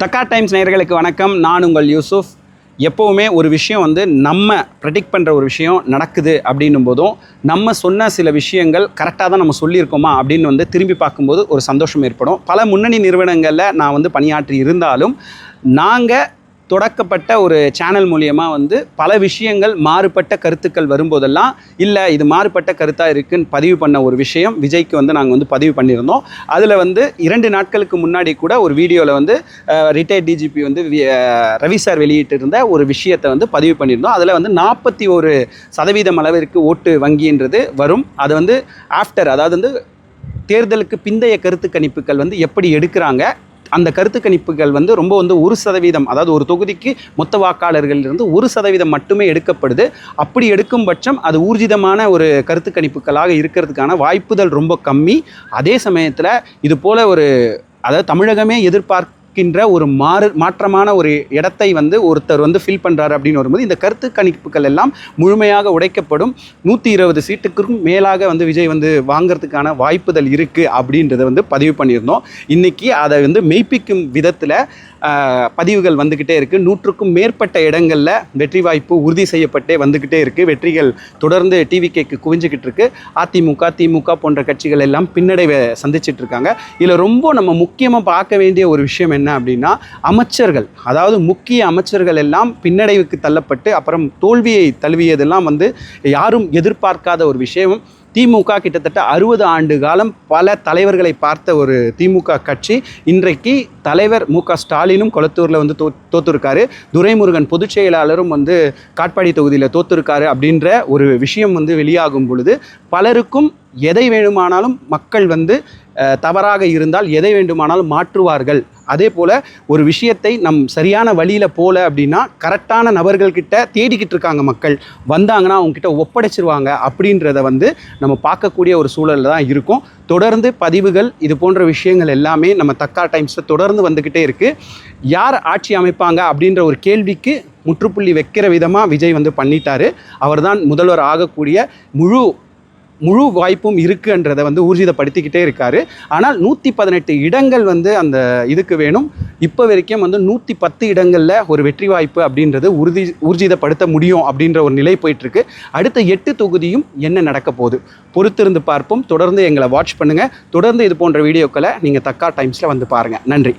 தக்கா டைம்ஸ் நேயர்களுக்கு வணக்கம். நான் உங்கள் யூசுஃப். எப்போவுமே ஒரு விஷயம் நம்ம ப்ரெடிக்ட் பண்ணுற ஒரு விஷயம் நடக்குது அப்படின்னும் போதும் நம்ம சொன்ன சில விஷயங்கள் கரெக்டாக தான் நம்ம சொல்லியிருக்கோமா அப்படின்னு திரும்பி பார்க்கும்போது ஒரு சந்தோஷம் ஏற்படும். பல முன்னணி நிறுவனங்களில் நான் பணியாற்றி இருந்தாலும் நாங்கள் தொடக்கப்பட்ட ஒரு சேனல் மூலியமாக பல விஷயங்கள் மாறுபட்ட கருத்துக்கள் வரும்போதெல்லாம் இல்லை இது மாறுபட்ட கருத்தாக இருக்குன்னு பதிவு பண்ண ஒரு விஷயம் விஜய்க்கு நாங்கள் பதிவு பண்ணியிருந்தோம். அதில் 2 நாட்களுக்கு முன்னாடி கூட ஒரு வீடியோவில் ரிட்டையர்ட் டிஜிபி ரவி சார் வெளியிட்டிருந்த ஒரு விஷயத்தை பதிவு பண்ணியிருந்தோம். அதில் 41% அளவிற்கு ஓட்டு வங்கின்றது வரும். அது ஆஃப்டர், அதாவது தேர்தலுக்கு பிந்தைய கருத்து கணிப்புகள் எப்படி எடுக்கிறாங்க, அந்த கருத்து கணிப்புகள் ரொம்ப 1%, அதாவது ஒரு தொகுதிக்கு மொத்த வாக்காளர்களிலிருந்து 1% மட்டுமே எடுக்கப்படுது. அப்படி எடுக்கும் பட்சம் அது ஊர்ஜிதமான ஒரு கருத்து கணிப்புகளாக இருக்கிறதுக்கான வாய்ப்புகள் ரொம்ப கம்மி. அதே சமயத்தில் இது போல் அதாவது தமிழகமே எதிர்பார்க்கின்ற ஒரு மாற்றமான ஒரு இடத்தை ஒருத்தர் ஃபில் பண்ணுறாரு அப்படின்னு வரும்போது இந்த கருத்து கணிப்புகள் எல்லாம் முழுமையாக உடைக்கப்படும். 120 சீட்டுக்கும் மேலாக விஜய் வாங்கிறதுக்கான வாய்ப்புகள் இருக்குது அப்படின்றத பதிவு பண்ணியிருந்தோம். இன்றைக்கி அதை மெய்ப்பிக்கும் விதத்தில் பதிவுகள் வந்துக்கிட்டே இருக்குது. 100க்கும் மேற்பட்ட இடங்களில் வெற்றி வாய்ப்பு உறுதி செய்யப்பட்டே வந்துக்கிட்டே இருக்குது. வெற்றிகள் தொடர்ந்து டிவிகேக்கு குவிஞ்சிக்கிட்டு இருக்கு. அதிமுக, திமுக போன்ற கட்சிகள் எல்லாம் பின்னடைவை சந்திச்சிட்டு இருக்காங்க. இதில் ரொம்ப நம்ம முக்கியமாக பார்க்க வேண்டிய ஒரு விஷயம் என்ன அப்படின்னா, அமைச்சர்கள், அதாவது முக்கிய அமைச்சர்கள் எல்லாம் பின்னடைவுக்கு தள்ளப்பட்டு அப்புறம் தோல்வியை தழுவியதெல்லாம் யாரும் எதிர்பார்க்காத ஒரு விஷயம். திமுக கிட்டத்தட்ட 60 ஆண்டு காலம் பல தலைவர்களை பார்த்த ஒரு திமுக கட்சி இன்றைக்கு தலைவர் மு.க. ஸ்டாலினும் கொளத்தூரில் தோத்துருக்காரு. துரைமுருகன் பொதுச் செயலாளரும் காட்பாடி தொகுதியில் தோத்துருக்காரு அப்படின்ற ஒரு விஷயம் வெளியாகும் பொழுது பலருக்கும் எதை வேண்டுமானாலும் மக்கள் தவறாக இருந்தால் எதை வேண்டுமானாலும் மாற்றுவார்கள். அதே போல் ஒரு விஷயத்தை நம் சரியான வழியில் போல அப்படின்னா கரெக்டான நபர்கள்கிட்ட தேடிக்கிட்டு இருக்காங்க. மக்கள் வந்தாங்கன்னா அவங்கக்கிட்ட ஒப்படைச்சிருவாங்க அப்படின்றத நம்ம பார்க்கக்கூடிய ஒரு சூழலில் தான் இருக்கும். தொடர்ந்து பதிவுகள் இது போன்ற விஷயங்கள் எல்லாமே நம்ம தக்கா டைம்ஸில் தொடர்ந்து வந்துக்கிட்டே இருக்குது. யார் ஆட்சி அமைப்பாங்க அப்படின்ற ஒரு கேள்விக்கு முற்றுப்புள்ளி வைக்கிற விதமாக விஜய் பண்ணிட்டாரு. அவர்தான் முதல்வர் ஆகக்கூடிய முழு வாய்ப்பும் இருக்குன்றதை ஊர்ஜிதப்படுத்திக்கிட்டே இருக்காரு. ஆனால் 118 இடங்கள் அந்த இதுக்கு வேணும். இப்போ வரைக்கும் 110 இடங்களில் ஒரு வெற்றி வாய்ப்பு அப்படின்றது ஊர்ஜிதப்படுத்த முடியும் அப்படின்ற ஒரு நிலை போயிட்டுருக்கு. அடுத்த 8 தொகுதியும் என்ன நடக்க போகுது பொறுத்திருந்து பார்ப்போம். தொடர்ந்து எங்களை வாட்ச் பண்ணுங்கள். தொடர்ந்து இது போன்ற வீடியோக்களை நீங்கள் தக்கா டைம்ஸில் பாருங்கள். நன்றி.